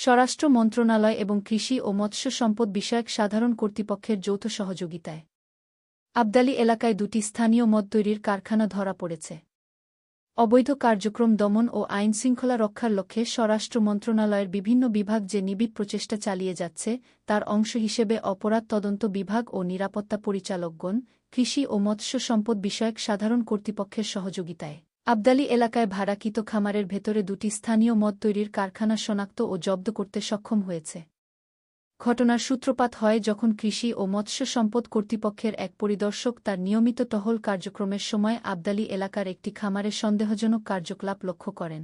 স্বরাষ্ট্র মন্ত্রণালয় এবং কৃষি ও মৎস্য সম্পদ বিষয়ক সাধারণ কর্তৃপক্ষের যৌথ সহযোগিতায় আবদালী এলাকায় দুটি স্থানীয় মদ তৈরির কারখানা ধরা পড়েছে। অবৈধ কার্যক্রম দমন ও আইনশৃঙ্খলা রক্ষার লক্ষ্যে স্বরাষ্ট্র মন্ত্রণালয়ের বিভিন্ন বিভাগ যে নিবিড় প্রচেষ্টা চালিয়ে যাচ্ছে, তার অংশ হিসেবে অপরাধ তদন্ত বিভাগ ও নিরাপত্তা পরিচালকগণ কৃষি ও মৎস্য সম্পদ বিষয়ক সাধারণ কর্তৃপক্ষের সহযোগিতায় আবদালী এলাকায় ভাড়াকৃত খামারের ভেতরে দুটি স্থানীয় মদ তৈরির কারখানা শনাক্ত ও জব্দ করতে সক্ষম হয়েছে। ঘটনার সূত্রপাত হয় যখন কৃষি ও মৎস্য সম্পদ কর্তৃপক্ষের এক পরিদর্শক তার নিয়মিত টহল কার্যক্রমের সময় আবদালী এলাকার একটি খামারে সন্দেহজনক কার্যকলাপ লক্ষ্য করেন।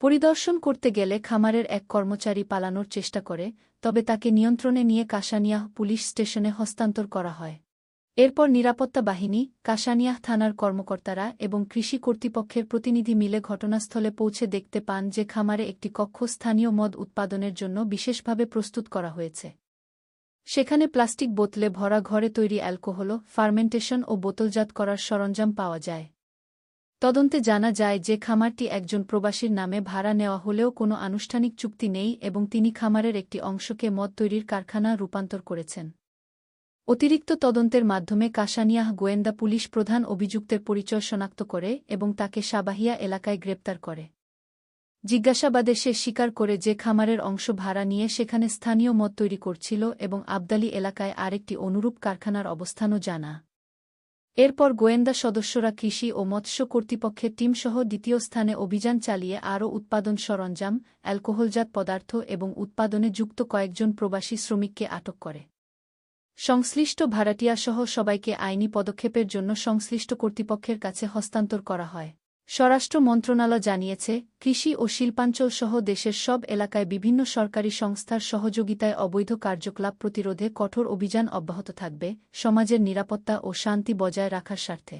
পরিদর্শন করতে গেলে খামারের এক কর্মচারী পালানোর চেষ্টা করে, তবে তাকে নিয়ন্ত্রণে নিয়ে কাশানিয়াহ পুলিশ স্টেশনে হস্তান্তর করা হয়। এরপর নিরাপত্তা বাহিনী, কাশানিয়াহ থানার কর্মকর্তারা এবং কৃষি কর্তৃপক্ষের প্রতিনিধি মিলে ঘটনাস্থলে পৌঁছে দেখতে পান যে খামারে একটি কক্ষ স্থানীয় মদ উৎপাদনের জন্য বিশেষভাবে প্রস্তুত করা হয়েছে। সেখানে প্লাস্টিক বোতলে ভরা ঘরে তৈরি অ্যালকোহল, ফার্মেন্টেশন ও বোতলজাত করার সরঞ্জাম পাওয়া যায়। তদন্তে জানা যায় যে খামারটি একজন প্রবাসীর নামে ভাড়া নেওয়া হলেও কোনো আনুষ্ঠানিক চুক্তি নেই এবং তিনি খামারের একটি অংশকে মদ তৈরির কারখানা রূপান্তর করেছেন। অতিরিক্ত তদন্তের মাধ্যমে কাশানিয়াহ গোয়েন্দা পুলিশ প্রধান অভিযুক্তের পরিচয় শনাক্ত করে এবং তাকে সাবাহিয়া এলাকায় গ্রেপ্তার করে। জিজ্ঞাসাবাদে সে স্বীকার করে যে খামারের অংশ ভাড়া নিয়ে সেখানে স্থানীয় মদ তৈরি করছিল এবং আবদালী এলাকায় আরেকটি অনুরূপ কারখানার অবস্থানও জানা। এরপর গোয়েন্দা সদস্যরা কৃষি ও মৎস্য কর্তৃপক্ষের টিমসহ দ্বিতীয় স্থানে অভিযান চালিয়ে আরও উৎপাদন সরঞ্জাম, অ্যালকোহলজাত পদার্থ এবং উৎপাদনে যুক্ত কয়েকজন প্রবাসী শ্রমিককে আটক করে। সংশ্লিষ্ট ভাড়াটিয়াসহ সবাইকে আইনি পদক্ষেপের জন্য সংশ্লিষ্ট কর্তৃপক্ষের কাছে হস্তান্তর করা হয়। স্বরাষ্ট্র মন্ত্রণালয় জানিয়েছে, কৃষি ও শিল্পাঞ্চল সহ দেশের সব এলাকায় বিভিন্ন সরকারি সংস্থার সহযোগিতায় অবৈধ কার্যকলাপ প্রতিরোধে কঠোর অভিযান অব্যাহত থাকবে, সমাজের নিরাপত্তা ও শান্তি বজায় রাখার স্বার্থে।